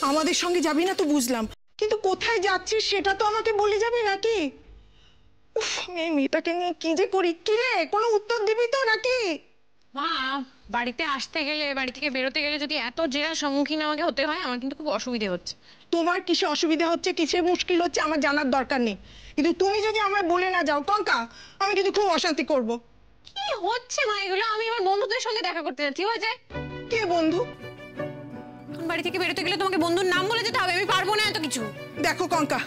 আমাদের সঙ্গে যাবি না তো বুঝলাম, কিন্তু কোথায় যাচ্ছিস সেটা তো আমাকে বলে যাবে নাকি? এই মেয়েটাকে নিয়ে কি যে করি, কি রে কোনো উত্তর দিবি তো নাকি? মা, বাড়িতে আসতে গেলে, বাড়ি থেকে বেরোতে গেলে যদি এত জেরার সম্মুখীন আমাকে হতে হয়, আমার কিন্তু খুব অসুবিধে হচ্ছে। তোমার কিসে অসুবিধা হচ্ছে, কিসে মুশকিল হচ্ছে আমার জানার দরকার নেই, কিন্তু তুমি যদি আমায় বলে না যাও কঙ্কা, আমি কিন্তু খুব অশান্তি করব। কি হচ্ছে মা এগুলো? আমি আমার বন্ধুদের সঙ্গে দেখা করতে যাচ্ছি, হয়ে যায়। কে বন্ধু? বাড়ি থেকে বেরোতে গেলে তোমাকে বন্ধুর নাম বলে যেতে হবে, আমি পারবো না এত কিছু। দেখো কঙ্কা,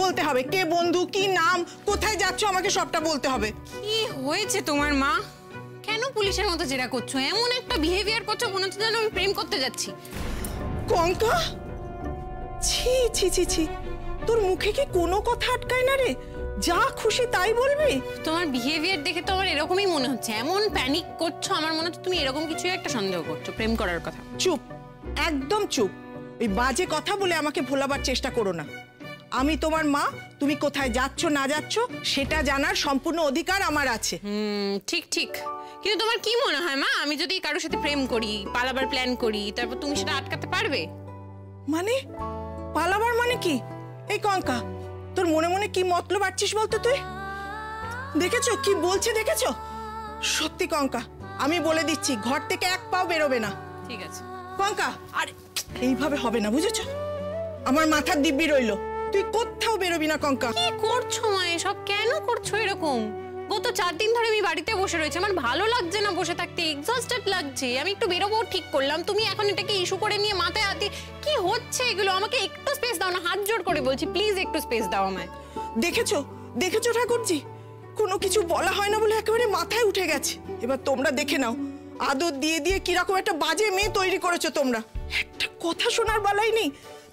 বলতে হবে কে বন্ধু, কি নাম, কোথায় যাচ্ছ, আমাকে সবটা বলতে হবে। কি হয়েছে তোমার মা? কেন পুলিশের মতো জেরা করছো? এমন একটা বিহেভিয়ার করছো মনে হচ্ছে যেন আমি প্রেম করতে যাচ্ছি। কঙ্কা, ছি ছি ছি ছি, তোর মুখে কি কোনো কথা আটকায় না রে? যা খুশি তাই বলবি? তোমার বিহেভিয়ার দেখে তো আমার এরকমই মনে হচ্ছে। এমন প্যানিক করছো, আমার মনে হচ্ছে তুমি এরকম কিছু একটা সন্দেহ করছো, প্রেম করার কথা। চুপ, একদম চুপ। ওই বাজে কথা বলে আমাকে ভোলাবার চেষ্টা করো না। আমি তোমার মা, তুমি কোথায় যাচ্ছ না যাচ্ছ সেটা জানার সম্পূর্ণ অধিকার আমার আছে। ঠিক ঠিক, কিন্তু তোমার কি মনে হয় মা, আমি যদি কারোর সাথে প্রেম করি, পালাবার প্ল্যান করি, তারপর তুমি সেটা আটকাতে পারবে? মানে পালাবার মানে কি? এই কঙ্কা, তোর মনে মনে কি মতলব আছিস বলতো তুই? দেখেছো কি বলছে, দেখেছো? সত্যি কঙ্কা, আমি বলে দিচ্ছি ঘর থেকে এক পাও বেরোবে না। ঠিক আছে কঙ্কা, আরে এইভাবে হবে না, বুঝেছো? আমার মাথার দিব্যি রইলো, তুই কোথাও বেরোবি না কঙ্কা। কি করছো মা এসব? কেন করছো এরকম? গত 4 দিন ধরে আমি বাড়িতে বসে রয়েছি, আমার ভালো লাগছে না বসে থাকতে, এক্সস্টেড লাগছে। আমি একটু বেরোবো ঠিক করলাম, তুমি এখন এটাকে ইস্যু করে নিয়ে মাথায় হাতি। কি হচ্ছে এগুলো? আমাকে একটু স্পেস দাও না, হাত জোড় করে বলছি, প্লিজ একটু স্পেস দাও আমায়। দেখেছো দেখেছো ঠাকুরজি, কোনো কিছু বলা হয় না বলে একেবারে মাথায় উঠে গেছে। এবার তোমরা দেখে নাও, আদর দিয়ে দিয়ে কিরকম একটা বাজে মেয়ে তৈরি করেছো তোমরা। একটা কথা শোনার বালাই নেই,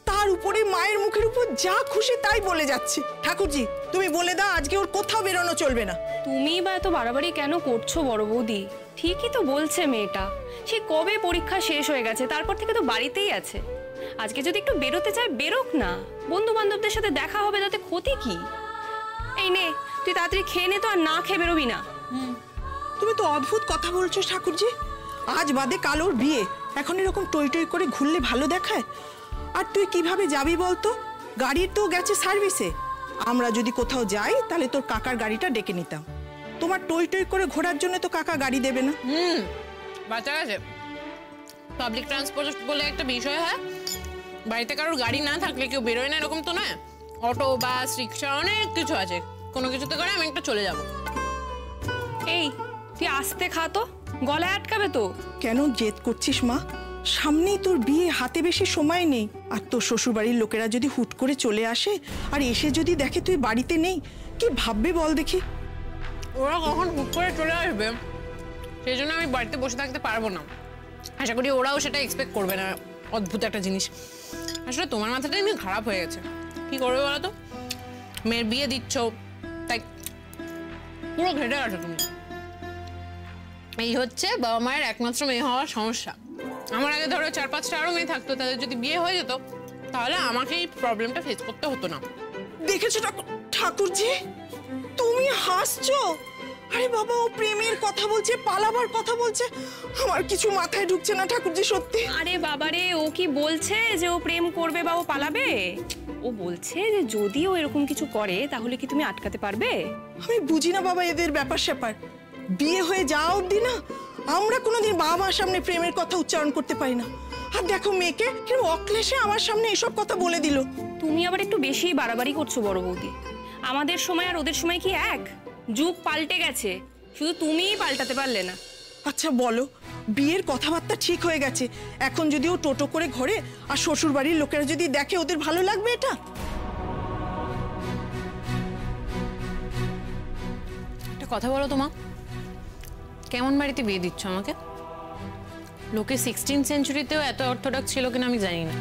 তার উপরে মায়ের মুখের উপর যা খুশি তাই বলে যাচ্ছে। ঠাকুরজি তুমি বলে দাও আজকে ওর কোথাও বেরোনো চলবে না। তুমি বা এত বাড়াবাড়ি কেন করছো বড় বৌদি? ঠিকই তো বলছে মেয়েটা, সে কবে পরীক্ষা শেষ হয়ে গেছে, তারপর থেকে তো বাড়িতেই আছে। আজকে যদি একটু বেরোতে চায় বেরোক না, বন্ধু বান্ধবদের সাথে দেখা হবে, তাতে ক্ষতি কি? এই নে, তুই তাড়াতাড়ি খেয়ে নে তো, আর না খেয়ে বেরোবি না। তুমি তো অদ্ভুত কথা বলছো ঠাকুরজি। আজ বাদে কাল ওর বিয়ে, এখন এরকম টই টই করে ঘুরলে ভালো দেখায়? আর তুই কিভাবে যাবি বলতো? গাড়ির তো গেছে সার্ভিসে। আমরা যদি কোথাও যাই তাহলে তোর কাকার গাড়িটা ডেকে নিতাম। তোমার টই টই করে ঘোরার জন্য তো কাকা গাড়ি দেবে না। বাচ্চা আছে, পাবলিক ট্রান্সপোর্ট বলে একটা বিষয় হয়, বাড়িতে কারোর গাড়ি না থাকলে কেউ বেরোয় না এরকম তো নয়। অটো, বাস, রিক্সা, অনেক কিছু আছে, কোনো কিছুতে করে আমি একটা চলে যাব। এই তুই আস্তে খা তো, গলায় আটকাবে তো। কেন জেদ করছিস মা? সামনেই তোর বিয়ে, হাতে বেশি সময় নেই। আর তোর শ্বশুরবাড়ির লোকেরা যদি হুট করে চলে আসে আর এসে যদি দেখে তুই বাড়িতে নেই, কি ভাববে বল দেখি? ওরা কখন হুট করে চলে আসবে সেই জন্য আমি বাড়িতে বসে থাকতে পারবো না। আশা করি ওরাও সেটা এক্সপেক্ট করবে না। অদ্ভুত একটা জিনিস, আসলে তোমার মাথাটাই এমনি খারাপ হয়ে গেছে। কি করবে বলো তো? মেয়ের বিয়ে দিচ্ছ, তাই পুরো ঘেটে গেছো তুমি। এই হচ্ছে বাবা মায়ের একমাত্র মেয়ে হওয়ার সমস্যা। আমার আগে ধরো 4-5টা আরো মেয়ে থাকতো, তাদের যদি বিয়ে হয়ে যেত তাহলে আমাকে এই প্রবলেমটা ফেস করতে হতো না। দেখেছো ঠাকুরজি, তুমি হাসছো? আরে বাবা, ও প্রেমের কথা বলছে, পালাবার কথা বলছে, আমার কিছু মাথায় ঢুকছে না ঠাকুরজি, সত্যি। আরে বাবারে, ও কি বলছে যে ও প্রেম করবে বা ও পালাবে? ও বলছে যে যদি ও এরকম কিছু করে তাহলে কি তুমি আটকাতে পারবে? আমি বুঝি না বাবা এদের ব্যাপার স্যাপার। বিয়ে হয়ে যাওয়া অব্দি না আমরা কোনোদিন বাবা মার সামনে প্রেমের কথা উচ্চারণ করতে পারি না। আর দেখো মেয়েকে কিরকম অক্লেশে আমার সামনে এসব কথা বলে দিল। তুমি আবার একটু বেশি বাড়াবাড়ি করছো বড় বৌদি। আমাদের সময় আর ওদের সময় কি এক? যুগ পাল্টে গেছে, শুধু তুমিই পাল্টাতে পারলে না। আচ্ছা বলো, বিয়ের কথাবার্তা ঠিক হয়ে গেছে, এখন যদি ও টোটো করে ঘরে আর শ্বশুর বাড়ির লোকেরা যদি দেখে, ওদের ভালো লাগবে এটা? একটা কথা বলো তো মা, কেমন বাড়িতে বিয়ে দিচ্ছ আমাকে? লোকে 16th সেঞ্চুরিতেও এত অর্থোডক্স ছিল কিনা আমি জানি না,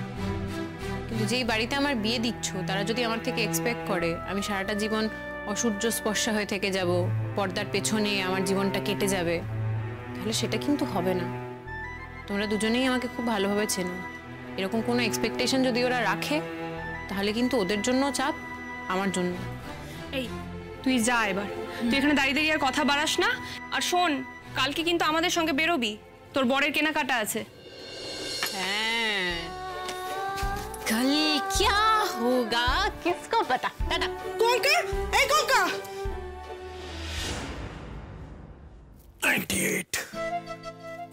কিন্তু যেই বাড়িতে আমার বিয়ে দিচ্ছ তারা যদি আমার থেকে এক্সপেক্ট করে আমি সারাটা জীবন অসূর্য স্পর্শা হয়ে থেকে যাব, পর্দার পেছনে আমার জীবনটা কেটে যাবে, তাহলে সেটা কিন্তু হবে না। তোমরা দুজনেই আমাকে খুব ভালোভাবে চেনো। এরকম কোনো এক্সপেকটেশন যদি ওরা রাখে তাহলে কিন্তু ওদের জন্য চাপ, আমার জন্য। এই তুই যা এবার, তুই এখানে দাঁড়িয়ে দাঁড়িয়ে আর কথা বাড়াস না। আর শোন, কালকে কিন্তু আমাদের সঙ্গে বেরোবি, তোর বরের কেনাকাটা আছে। হ্যাঁ, টাটা টাটা। কঙ্কা, এই কঙ্কা। 98,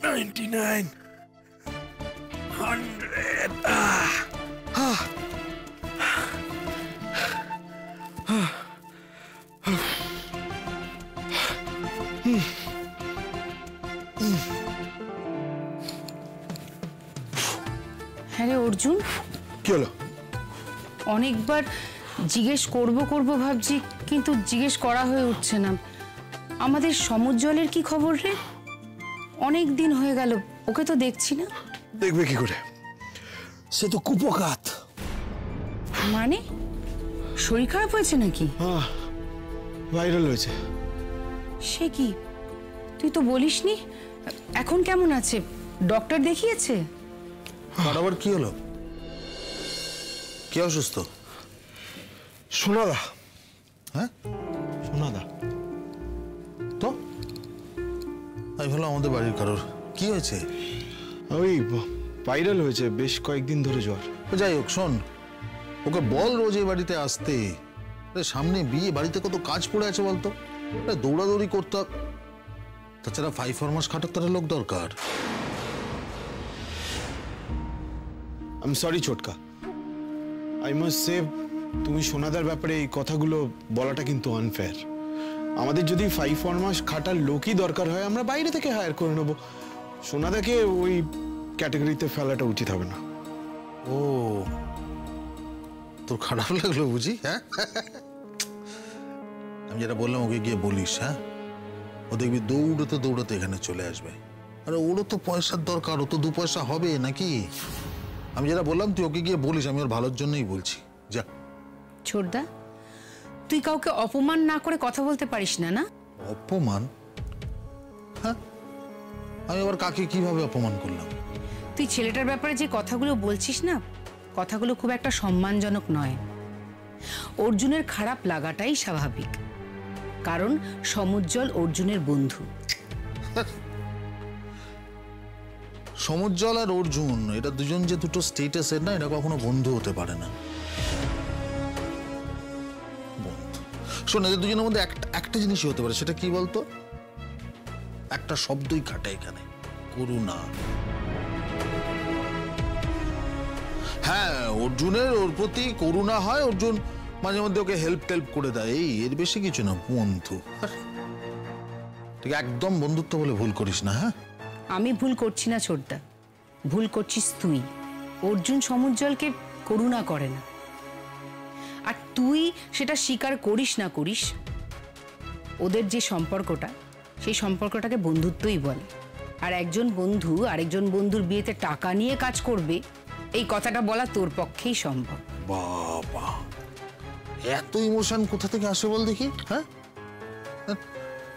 99, 100. হ্যাঁ রে অর্জুন, কি হলো? অনেকবার জিজ্ঞেস করব ভাবছি, কিন্তু জিজ্ঞেস করা হয়ে উঠছে না। আমাদের সমুজ্জ্বলের কি খবর রে? অনেক দিন হয়ে গেল, ওকে তো দেখছি না। দেখবে কি করে? সে তো কুপোকাত। মানে শরীর খারাপ হয়েছে নাকি? ভাইরাল হয়েছে। সে কি, তুই তো বলিসনি। এখন কেমন আছে? ডক্টর দেখিয়েছে? আবার কি হলো? কে অসুস্থ? সোনাদা। হ্যাঁ, সোনাদা। তো আমি ভাবলাম আমাদের বাড়ির কারোর। কি হয়েছে? ওই ভাইরাল হয়েছে, বেশ কয়েকদিন ধরে জ্বর। যাই হোক, শোন, ওকে বল রোজ এই বাড়িতে আসতে। সামনে বিয়ে, বাড়িতে কত কাজ পড়ে আছে বলতো। দৌড়াদৌড়ি করতে, তাছাড়া 5-4 মাস খাটার তার লোক দরকার। আই এম সরি ছোটকা, আই মাস্ট সে তুমি সোনাদার ব্যাপারে এই কথাগুলো বলাটা কিন্তু আনফেয়ার। আমাদের যদি 5-4 মাস খাটার লোকই দরকার হয়, আমরা বাইরে থেকে হায়ার করে নেবো। সোনাদাকে ওই ক্যাটাগরিতে ফেলাটা উচিত হবে না। ও, তোর খারাপ লাগলো বুঝি? হ্যাঁ, আমি যেটা বললাম ওকে গিয়ে বলিস। হ্যাঁ, ও দেখবি দৌড়াতে দৌড়াতে এখানে চলে আসবে। আরে ওরও তো পয়সার দরকার, ও তো 2 পয়সা হবে নাকি? আমি যেটা বললাম তুই ওকে গিয়ে বলিস, আমি ওর ভালোর জন্যই বলছি। যা। ছোটদা, তুই কাউকে অপমান না করে কথা বলতে পারিস না? না, অপমান? হ্যাঁ, আমি আবার কাকে কিভাবে অপমান করলাম? তুই ছেলেটার ব্যাপারে যে কথাগুলো বলছিস না, কথাগুলো খুব একটা সম্মানজনক নয়। অর্জুনের খারাপ লাগাটাই স্বাভাবিক, কারণ সমুজ্জ্বল অর্জুনের বন্ধু। সমুজ্জ্বল আর অর্জুন, এটা দুজন যে দুটো স্টেটাসের না, এটা কখনো বন্ধু হতে পারে না। বন্ধু, শোন, এদের দুজনের মধ্যে একটা জিনিসই হতে পারে। সেটা কি বলতো? একটা শব্দই খাটে এখানে, করুণা। হ্যাঁ, অর্জুনের ওর প্রতি করুণা হয়, অর্জুন মাঝে মধ্যে ওকে হেল্প টেল্প করে দেয়, এই এর বেশি কিছু না। বন্ধু ঠিক একদম বন্ধুত্ব বলে ভুল করিস না। হ্যাঁ, আমি ভুল করছি না ছোটদা, ভুল করছিস তুই। অর্জুন সমুজ্জ্বলকে করুণা করে না, আর তুই সেটা স্বীকার করিস না করিস, ওদের যে সম্পর্কটা, সেই সম্পর্কটাকে বন্ধুত্বই বলে। আর একজন বন্ধু আরেকজন বন্ধুর বিয়েতে টাকা নিয়ে কাজ করবে, এই কথাটা বলা তোর পক্ষেই সম্ভব। বাবা, এত ইমোশন কোথা থেকে আসে বল দেখি? হ্যাঁ,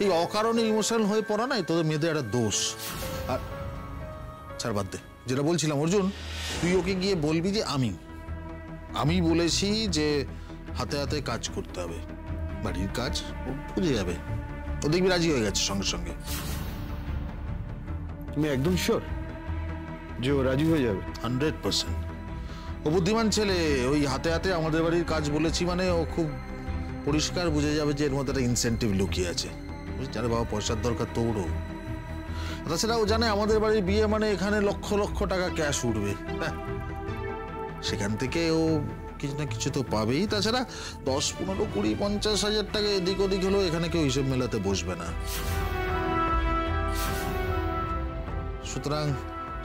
এই অকারণে ইমোশনাল হয়ে পড়া নাই তোদের মেয়েদের একটা দোষ। আর ছাড়, বাদ দে। যেটা বলছিলাম, অর্জুন, তুই ওকে গিয়ে বলবি যে আমি বলেছি যে হাতে হাতে কাজ করতে হবে, বাড়ির কাজ। ও বুঝে যাবে, ও দেখবি রাজি হয়ে গেছে সঙ্গে সঙ্গে। তুমি একদম শিওর যে ও রাজি হয়ে যাবে? 100%। ও বুদ্ধিমান ছেলে। ওই হাতে হাতে আমাদের বাড়ির কাজ বলেছি মানে ও খুব পরিষ্কার বুঝে যাবে যে এর মধ্যে একটা ইনসেন্টিভ লুকিয়ে আছে। জানে বাবা, পয়সার দরকার তো ওরও। তাছাড়া ও জানে আমাদের বাড়ির বিয়ে মানে এখানে লক্ষ লক্ষ টাকা ক্যাশ উঠবে। হ্যাঁ, সেখান থেকে ও কিছু না কিছু তো পাবেই। তাছাড়া 10, 15, 20, 50 হাজার টাকা এদিক ওদিক হলেও এখানে কেউ হিসেব মেলাতে বসবে না। সুতরাং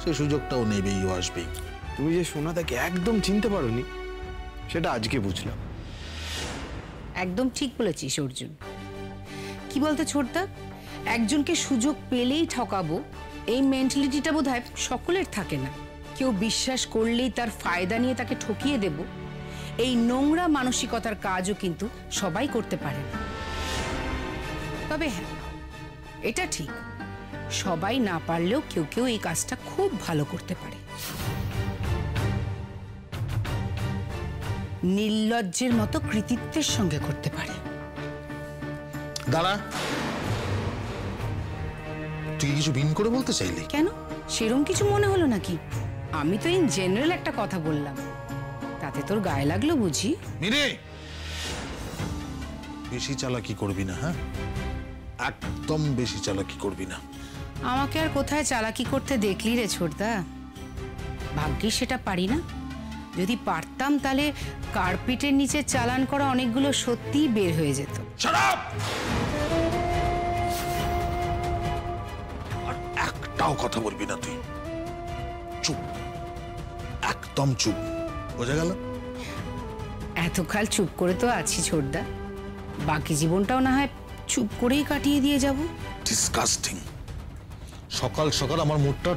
সেই সুযোগটাও নেবেই, ও আসবেই। তুমি যে সোনাদাকে একদম চিনতে পারোনি, সেটা আজকে বুঝলাম। একদম ঠিক বলেছিস অর্জুন। কি বলতে ছোটদা, একজনকে সুযোগ পেলেই ঠকাবো, এই মেন্টালিটিটা বোধহয় সকলের থাকে না। কেউ বিশ্বাস করলেই তার ফায়দা নিয়ে তাকে ঠকিয়ে দেব, এই নোংরা মানসিকতার কাজও কিন্তু সবাই করতে পারে না। তবে হ্যাঁ, এটা ঠিক, সবাই না পারলেও কেউ কেউ এই কাজটা খুব ভালো করতে পারে। নির্লজ্জের মতো কৃতিত্বের সঙ্গে করতে পারে। দাঁড়া, তুই কিছু বিন করে বলতে চাইলি? কেন, সেরম কিছু মনে হলো নাকি? আমি তো ইন জেনারেল একটা কথা বললাম, তাতে তোর গায়ে লাগলো বুঝি? মিরে, বেশি চালাকি করবি না, হ্যাঁ? একদম বেশি চালাকি করবি না। আমাকে আর কোথায় চালাকি করতে দেখলি রে ছোটদা? ভাগ্যিস সেটা পারি না। যদি পারতাম তাহলে কার্পেটের নিচে চালান করা অনেকগুলো সত্যিই বের হয়ে যেত। Shut up! আর একটাও কথা বলবি না তুই। চুপ, একদম চুপ। বোঝা গেল? এতকাল চুপ করে তো আছি ছোটদা, বাকি জীবনটাও না হয় চুপ করেই কাটিয়ে দিয়ে যাব। ডিসকাস্টিং। সকাল সকাল আমার মুডটা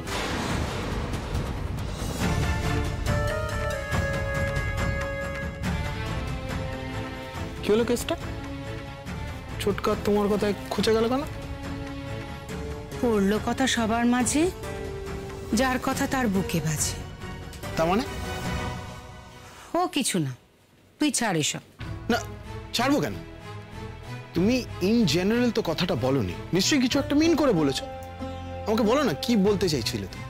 কি হলো কেসটা? ছোটকা তোমার কথায় খুঁজে গেল কেন? পড়লো কথা সবার মাঝে, যার কথা তার বুকে বাজে। তার মানে? ও কিছু না, তুই ছাড় এসব। না, ছাড়বো কেন? তুমি ইন জেনারেল তো কথাটা বলনি, নিশ্চয়ই কিছু একটা মিন করে বলেছো। আমাকে বলো না কি বলতে চাইছিলে তুমি।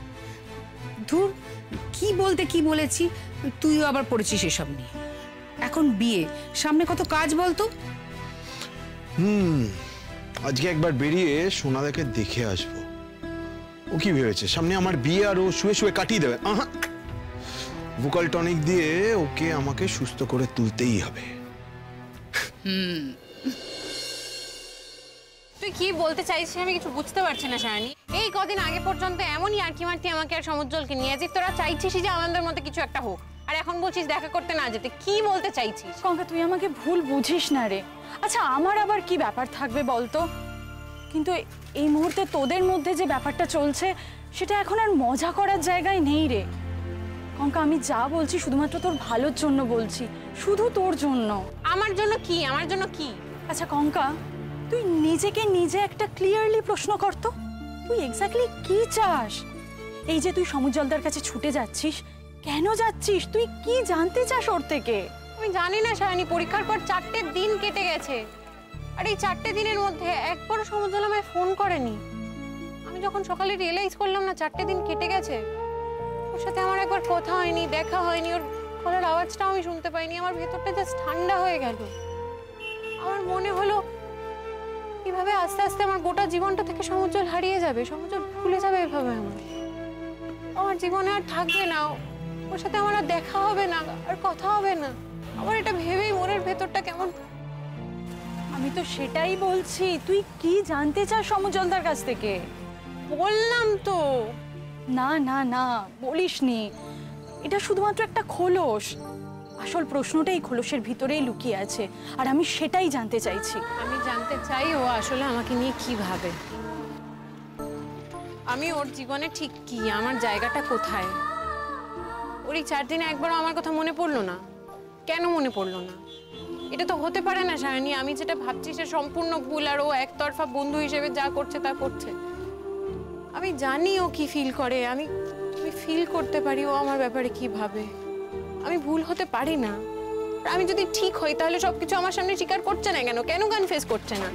ধুর, কি বলতে কি বলেছি, তুইও আবার পড়েছিস এসব নিয়ে। এখন বিয়ে, সামনে কত কাজ বলতো। আজকে একবার বেরিয়ে সোনাদাকে দেখে আসবো। ও কি ভেবেছে সামনে আমার বিয়ে আর ও শুয়ে শুয়ে কাটিয়ে দেবে? আহা, ভোকাল টনিক দিয়ে ওকে আমাকে সুস্থ করে তুলতেই হবে। তুই কি বলতে চাইছিস আমি কিছু বুঝতে পারছি না সায়নী। এই কদিন আগে পর্যন্ত এমনই আর কি মারতি আমাকে আর সমুজ্জ্বলকে নিয়ে, যে তোরা চাইছিস যে আমাদের মধ্যে কিছু একটা হোক, আর এখন বলছিস দেখা করতে না যেতে। কি বলতে চাইছিস? কঙ্কা, তুই আমাকে ভুল বুঝিস না রে। আচ্ছা, আমার আবার কি ব্যাপার থাকবে বলতো? কিন্তু এই মুহূর্তে তোদের মধ্যে যে ব্যাপারটা চলছে সেটা এখন আর মজা করার জায়গায় নেই রে। কঙ্কা, আমি যা বলছি শুধুমাত্র তোর ভালোর জন্য বলছি, শুধু তোর জন্য। আমার জন্য কি? আমার জন্য কি? আচ্ছা কঙ্কা, তুই নিজেকে নিজে একটা ক্লিয়ারলি প্রশ্ন করতো, তুই এক্স্যাক্টলি কি চাস? এই যে তুই সমুজ্জ্বলদার কাছে ছুটে যাচ্ছিস, কেন যাচ্ছিস? তুই কি জানতে চাস ওর থেকে? আমি জানি না সায়নী, পরীক্ষার পর 4টে দিন কেটে গেছে, আর এই 4টে দিনের মধ্যে একবারও সমুজ্জ্বল আমায় ফোন করেনি। আমি যখন সকালে রিয়েলাইজ করলাম না 4টে দিন কেটে গেছে, ওর সাথে আমার একবার কথা হয়নি, দেখা হয়নি, ওর গলার আওয়াজটাও আমি শুনতে পাইনি, আমার ভেতরটা জাস্ট ঠান্ডা হয়ে গেল। আমার মনে হলো কিভাবে আস্তে আস্তে আমার গোটা জীবনটা থেকে সমুজ্জ্বল হারিয়ে যাবে, সমুজ্জ্বল ভুলে যাবে এভাবে। আমার জীবনে আর থাকবে না, ওর সাথে আমার আর দেখা হবে না, আর কথা হবে না। আমার এটা ভেবেই মনের ভেতরটা কেমন। আমি তো সেটাই বলছি, তুই কি জানতে চাস সমুজ্জ্বলদার কাছ থেকে? বললাম তো। না না না, বলিসনি। এটা শুধুমাত্র একটা খোলস, আসল প্রশ্নটা এই খোলসের ভিতরেই লুকিয়ে আছে, আর আমি সেটাই জানতে চাইছি। আমি জানতে চাই ও আসলে আমাকে নিয়ে কি ভাবে, আমি ওর জীবনে ঠিক কি, আমার জায়গাটা কোথায়। ওর এই 4 দিনে একবারও আমার কথা মনে পড়লো না। কেন মনে পড়লো না? এটা তো হতে পারে না সায়নী। আমি যেটা ভাবছি সে সম্পূর্ণ ভুল, আর ও একতরফা বন্ধু হিসেবে যা করছে তা করছে। আমি জানি ও কি ফিল করে, আমি ফিল করতে পারি ও আমার ব্যাপারে কি ভাবে। আমি ভুল হতে পারি না। আর আমি যদি ঠিক হই তাহলে সবকিছু আমার সামনে স্বীকার করছে না কেন? কেন কনফেস করছে না?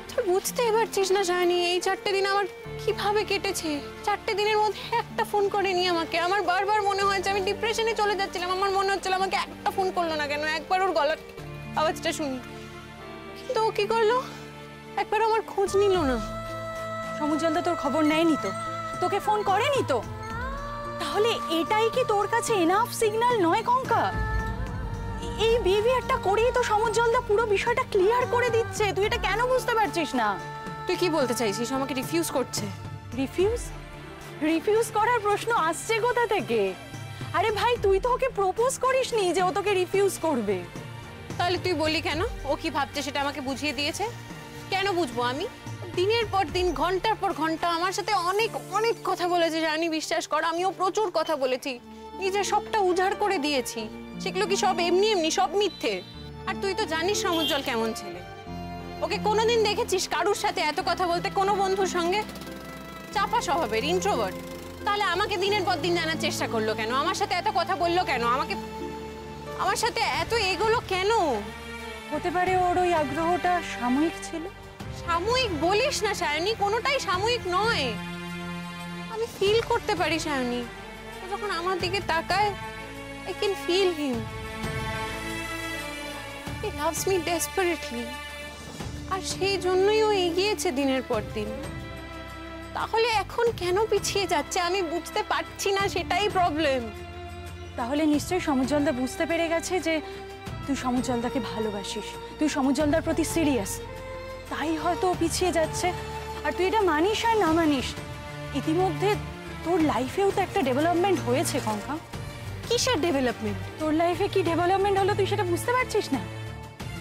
তুই বুঝতেই পারছিস না সায়নী, এই 4টে দিন আমার কিভাবে কেটেছে। 4টে দিনের মধ্যে একটা ফোন করেনি আমাকে। আমার বারবার মনে হয়েছে আমি ডিপ্রেশনে চলে যাচ্ছিলাম। আমার মনে হচ্ছিল আমাকে একটা ফোন করলো না কেন, একবার ওর গলার আওয়াজটা শুনি। কিন্তু ও কি করলো? একবার আমার খোঁজ নিল না। সমুজ্জ্বলদা তোর খবর নেয়নি তো, তোকে ফোন করেনি তো? তাহলে এটাই কি তোর কাছে এনাফ সিগন্যাল নয় কঙ্কা? এই বিহেভিয়ারটা করেই তো সমুজ্জ্বলদা পুরো বিষয়টা ক্লিয়ার করে দিচ্ছে। তুই এটা কেন বুঝতে পারছিস না? তুই কি বলতে চাইছিস? আমাকে রিফিউজ করছে? রিফিউজ করার প্রশ্ন আসছে কোথা থেকে? আরে ভাই, তুই তো ওকে প্রপোজ করিসনি যে ও তোকে রিফিউজ করবে। তাহলে তুই বললি কেন? ও কি ভাবছে সেটা আমাকে বুঝিয়ে দিয়েছে। কেন বুঝবো আমি? দিনের পর দিন, ঘন্টার পর ঘন্টা আমার সাথে অনেক অনেক কথা বলেছে জানি, বিশ্বাস কর। আমিও প্রচুর কথা বলেছি, নিজের সবটা উজাড় করে দিয়েছি। সেগুলো কি সব এমনি এমনি? সব মিথ্যে। আর তুই তো জানিস সমুজ্জ্বল কেমন ছেলে। ওকে কোনোদিন দেখেছিস কারুর সাথে এত কথা বলতে? কোনো বন্ধুর সঙ্গে? চাপা স্বভাবের, ইন্ট্রোভার্ট। তাহলে আমাকে দিনের পর দিন জানার চেষ্টা করলো কেন? আমার সাথে এত কথা বললো কেন? আমার সাথে এত এগোলো কেন? হতে পারে ওর ওই আগ্রহটা সাময়িক ছিল। সাময়িক বলিস না সায়নী, কোনোটাই সাময়িক নয়। আমি ফিল করতে পারি সায়নী, ও যখন আমার দিকে তাকায়, I can feel him. He loves me desperately, আর সেই জন্যই ও এগিয়েছে দিনের পর দিন। তাহলে এখন কেন পিছিয়ে যাচ্ছে আমি বুঝতে পারছি না, সেটাই প্রবলেম। তাহলে নিশ্চয়ই সমুজ্জ্বলদা বুঝতে পেরে গেছে যে তুই সমুজ্জ্বলদাকে ভালোবাসিস, তুই সমুজ্জ্বলদার প্রতি সিরিয়াস, তাই হয়তো ও পিছিয়ে যাচ্ছে। আর তুই এটা মানিস আর না মানিস, ইতিমধ্যে তোর লাইফেও তো একটা ডেভেলপমেন্ট হয়েছে কঙ্কা। কিসের ডেভেলপমেন্ট? তোর লাইফে কি ডেভেলপমেন্ট হলো তুই সেটা বুঝতে পারছিস না?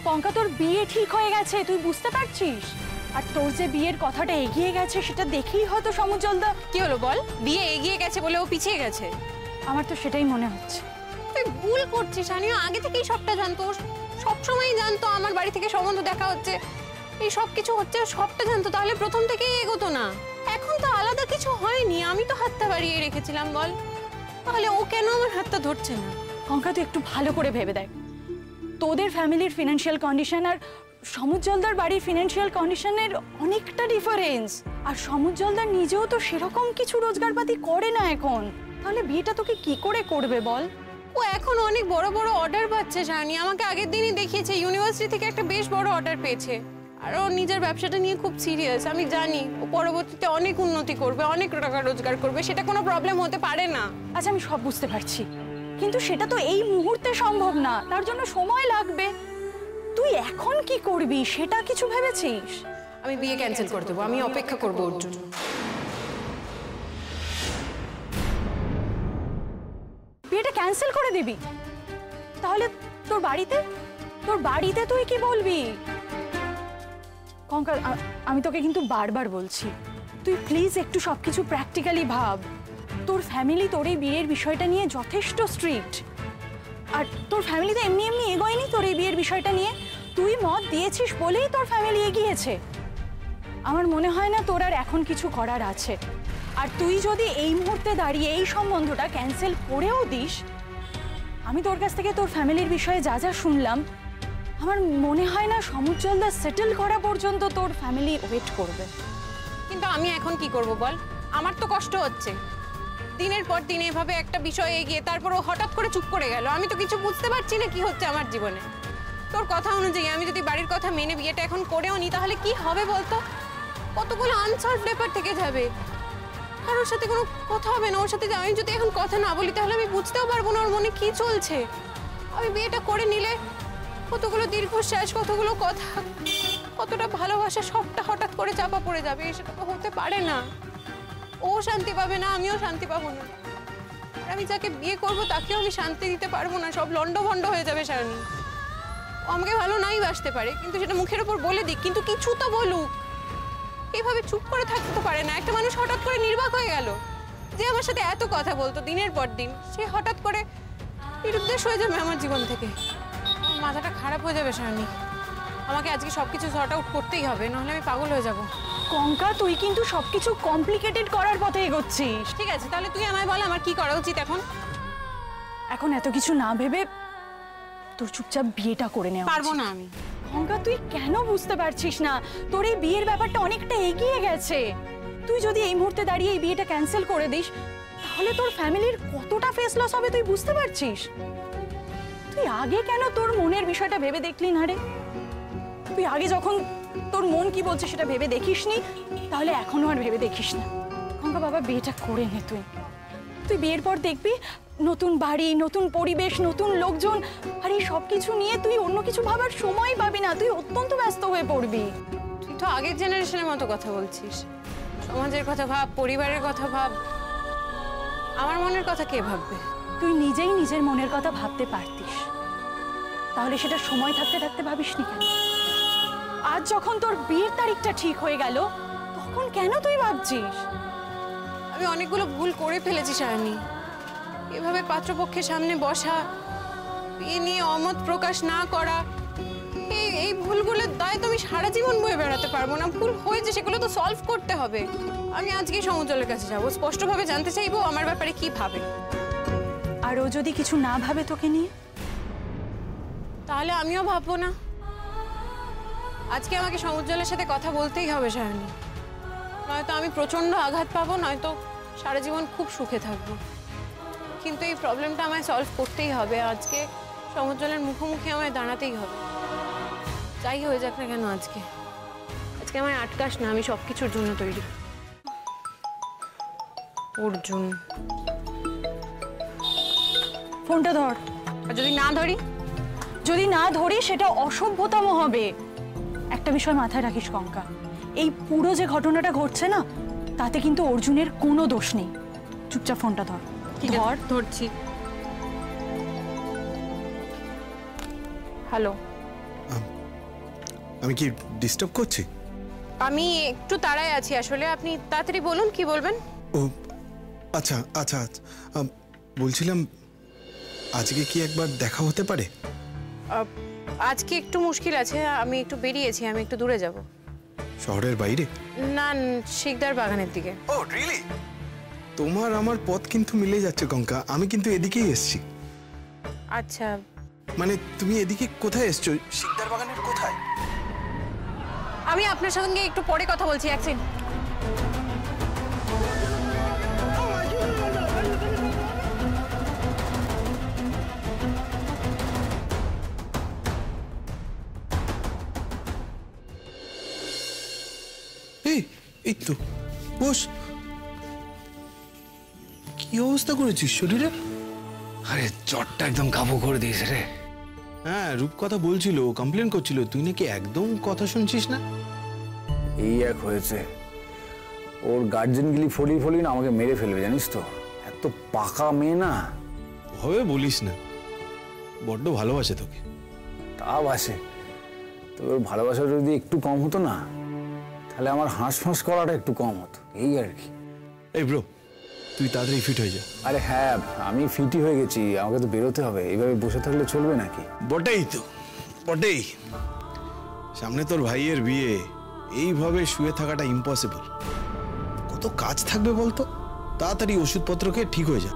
কঙ্কা, তোর বিয়ে ঠিক হয়ে গেছে, তুই বুঝতে পারছিস? আর তোর যে বিয়ের কথাটা এগিয়ে গেছে সেটা দেখেই হয়তো সমুজ্জ্বলদা। কি হলো বল? বিয়ে এগিয়ে গেছে বলে ও পিছিয়ে গেছে? আমার তো সেটাই মনে হচ্ছে। তুই ভুল করছিস, আনিও আগে থেকেই সবটা জানতো, সবসময়ই জানতো আমার বাড়ি থেকে সম্বন্ধ দেখা হচ্ছে, এই সব কিছু হচ্ছে, সবটা জানতো, তাহলে প্রথম থেকেই এগোতো না। এখন তো আলাদা কিছু হয়নি, আমি তো হাতটা বাড়িয়ে রেখেছিলাম বল, তাহলে ও কেন আমার হাতটা ধরছে না? কঙ্কা, তুই একটু ভালো করে ভেবে দেখ, তোদের ফ্যামিলির ফিনান্সিয়াল কন্ডিশন আর সমুজ্জ্বলদার বাড়ির ফিনান্সিয়াল কন্ডিশনের অনেকটা ডিফারেন্স। আর সমুজ্জ্বলদার নিজেও তো সেরকম কিছু রোজগারপাতি করে না এখন, তাহলে বিয়েটা তোকে কি করে করবে বল? ও এখন অনেক বড় বড় অর্ডার পাচ্ছে জানি, আমাকে আগের দিনই দেখিয়েছে, ইউনিভার্সিটি থেকে একটা বেশ বড় অর্ডার পেয়েছে। আর ও নিজের ব্যবসাটা নিয়ে খুব সিরিয়াস, আমি জানি ও পরবর্তীতে অনেক উন্নতি করবে, অনেক টাকা রোজগার করবে, সেটা কোনো প্রবলেম হতে পারে না। আচ্ছা, আমি সব বুঝতে পারছি, কিন্তু সেটা তো এই মুহূর্তে সম্ভব না, তার জন্য সময় লাগবে। তুই এখন কি করবি সেটা কিছু ভেবেছিস? আমি বিয়ে ক্যান্সেল করে দেবো, আমি অপেক্ষা করবো ওর জন্য। বিয়েটা ক্যান্সেল করে দিবি? তাহলে তোর বাড়িতে তুই কি বলবি? কঙ্কা, আমি তোকে কিন্তু বারবার বলছি, তুই প্লিজ একটু সবকিছু প্র্যাকটিক্যালি ভাব। তোর ফ্যামিলি তোর এই বিয়ের বিষয়টা নিয়ে যথেষ্ট স্ট্রিক্ট, আর তোর ফ্যামিলিতে এমনি এমনি এগোয়নি তোর এই বিয়ের বিষয়টা নিয়ে, তুই মত দিয়েছিস বলেই তোর ফ্যামিলি এগিয়েছে। আমার মনে হয় না তোর আর এখন কিছু করার আছে। আর তুই যদি এই মুহূর্তে দাঁড়িয়ে এই সম্বন্ধটা ক্যান্সেল করেও দিস, আমি তোর কাছ থেকে তোর ফ্যামিলির বিষয়ে যা যা শুনলাম, আমার মনে হয় না সমুজ্জ্বলদা সেটেল করা পর্যন্ত তোর ফ্যামিলি ওয়েট করবে। কিন্তু আমি এখন কি করব বল? আমার তো কষ্ট হচ্ছে, দিনের পর দিন এভাবে একটা বিষয় এগিয়ে তারপর ও হঠাৎ করে চুপ করে গেল, আমি তো কিছু বুঝতে পারছি না কি হচ্ছে আমার জীবনে। তোর কথা অনুযায়ী আমি যদি বাড়ির কথা মেনে বিয়েটা এখন করেও নি, তাহলে কি হবে বলতো? কতগুলো আনসলভ ব্যাপার থেকে যাবে, কারোর সাথে কোনো কথা হবে না ওর সাথে। আমি যদি এখন কথা না বলি তাহলে আমি বুঝতেও পারবো না ওর মনে কি চলছে। আমি বিয়েটা করে নিলে কতগুলো দীর্ঘশ্বাস, কতগুলো কথা, কতটা ভালোবাসা সবটা হঠাৎ করে চাপা পড়ে যাবে, সেটা তো হতে পারে না। ও শান্তি পাবে না, আমিও শান্তি পাবো না, আর আমি যাকে বিয়ে করবো তাকেও আমি শান্তি দিতে পারবো না, সব লন্ডভন্ড হয়ে যাবে সারণী। ও আমাকে ভালো নাই বাসতে পারে, কিন্তু সেটা মুখের ওপর বলে দিক, কিন্তু কিছু তো বলুক। এইভাবে চুপ করে থাকতে তো পারে না। একটা মানুষ হঠাৎ করে নির্বাক হয়ে গেল, যে আমার সাথে এত কথা বলতো দিনের পর দিন, সে হঠাৎ করে নিরুদ্দেশ হয়ে যাবে আমার জীবন থেকে। আমার মাথাটা খারাপ হয়ে যাবে সারণী, আমাকে আজকে সবকিছু সর্ট আউট করতেই হবে, নাহলে আমি পাগল হয়ে যাব। কঙ্কা, তুই কিন্তু সবকিছু কমপ্লিকেটেড করার পথে এগোচ্ছিস। ঠিক আছে, তাহলে তুই আমায় বল আমার কি করা উচিত এখন? এখন এত কিছু না ভেবে তোর চুপচাপ বিয়েটা করে নেওয়া পারবো উচিত। না আমি। কঙ্কা, তুই কেন বুঝতে পারছিস না? তোর এই বিয়ের ব্যাপারটা অনেকটা এগিয়ে গেছে। তুই যদি এই মুহূর্তে দাঁড়িয়ে এই বিয়েটা ক্যান্সেল করে দিস, তাহলে তোর ফ্যামিলির কতটা ফেস লস হবে তুই বুঝতে পারছিস? তুই আগে কেন তোর মনের বিষয়টা ভেবে দেখলি না রে? তুই আগে যখন তোর মন কি বলছে সেটা ভেবে দেখিসনি, তাহলে এখনো আর ভেবে দেখিস না। কঙ্কা বাবা, বিয়েটা করে নে তুই। তুই বিয়ের পর দেখবি নতুন বাড়ি, নতুন পরিবেশ, নতুন লোকজন, আর এই সব কিছু নিয়ে তুই অন্য কিছু ভাবার সময় পাবি না, তুই অত্যন্ত ব্যস্ত হয়ে পড়বি। তুই তো আগের জেনারেশনের মতো কথা বলছিস। সমাজের কথা ভাব, পরিবারের কথা ভাব, আমার মনের কথা কে ভাববে? তুই নিজেই নিজের মনের কথা ভাবতে পারতিস, তাহলে সেটা সময় থাকতে থাকতে ভাবিসনি কেন? আজ যখন তোর বিয়ের তারিখটা ঠিক হয়ে গেল, তখন কেন তুই ভাবছিস? আমি অনেকগুলো ভুল করে ফেলেছি সায়নী। এভাবে পাত্রপক্ষের সামনে বসা, বিয়ে নিয়ে অমত প্রকাশ না করা, এই ভুলগুলোর দায় তো আমি সারা জীবন বয়ে বেড়াতে পারবো না। ভুল হয়েছে, সেগুলো তো সলভ করতে হবে। আমি আজকেই সমুজ্জ্বলের কাছে যাবো, স্পষ্টভাবে জানতে চাইবো আমার ব্যাপারে কি ভাবে। আর ও যদি কিছু না ভাবে তোকে নিয়ে, তাহলে আমিও ভাববো না। আজকে আমাকে সমুজ্জ্বলের সাথে কথা বলতেই হবে সায়নী, নয়তো আমি প্রচন্ড আঘাত পাবো, নয়তো সারা জীবন খুব সুখে থাকবো। কিন্তু এই প্রবলেমটা আমায় সলভ করতেই হবে, আজকে সমুজ্জ্বলের মুখোমুখি আমায় দাঁড়াতেই হবে। যাই হয়ে যাক না কেন আজকে আজকে আমায় আটকাস না, আমি সব কিছুর জন্য তৈরি। অর্জুন, ফোনটা ধর। আর যদি না ধরি? যদি না ধরি সেটা অসভ্যতম হবে। একটা বিষয় মাথায় রাখিস কঙ্কা, এই পুরো যে ঘটনাটা ঘটছে না তাতে কিন্তু অর্জুনের কোনো দোষ নেই। চুপচাপ ফোনটা ধর। ধর। ধরছি। হ্যালো, আমি কি ডিস্টার্ব করছি? আমি একটু তাড়ায় আছি আসলে, আপনি তাড়াতাড়ি বলুন কি বলবেন। ও আচ্ছা আচ্ছা আচ্ছা, বলছিলাম আজকে কি একবার দেখা হতে পারে? আজকে একটু মুশকিল আছে, আমি একটু বেরিয়েছি, আমি একটু দূরে যাব। শহরের বাইরে? না, শিকদার বাগানের দিকে। ও রিয়েলি? তোমার আমার পথ কিন্তু মিলে যাচ্ছে কঙ্কা, আমি কিন্তু এদিকেই এসেছি। আচ্ছা, মানে তুমি এদিকে কোথায় এসছো? শিকদার বাগানের কোথায়? আমি আপনার সঙ্গে একটু পরে কথা বলছি, এক সেকেন্ড। এই তো বস। কি অবস্থা করেছিস শরীরে? আরে জ্বরটা একদম কাবু করে দিয়েছে রে। হ্যাঁ, রূপ কথা বলছিল, কমপ্লেন করছিল, তুই নাকি একদম কথা শুনছিস না। এই এক হয়েছে, ওর গার্জেনগুলি ফলি না আমাকে মেরে ফেলবে জানিস তো, এত পাকা মেয়ে না। হবে বলিস না, বড্ড ভালোবাসে তোকে। তা বাসে, তবে ওর ভালোবাসা যদি একটু কম হতো না তাহলে আমার হাঁস করাটা একটু কম হতো, এই আর কি। এই ব্রো, তুই তাড়াতাড়ি ফিট হয়ে যা। আরে হ্যাঁ, আমি ফিটই হয়ে গেছি, আমাকে তো বেরোতে হবে, এইভাবে বসে থাকলে চলবে নাকি? বটেই তো, বটেই। সামনে তোর ভাইয়ের বিয়ে, এইভাবে শুয়ে থাকাটা ইম্পসিবল। কত কাজ থাকবে বলতো, তাড়াতাড়ি ওষুধপত্র খেয়ে ঠিক হয়ে যা।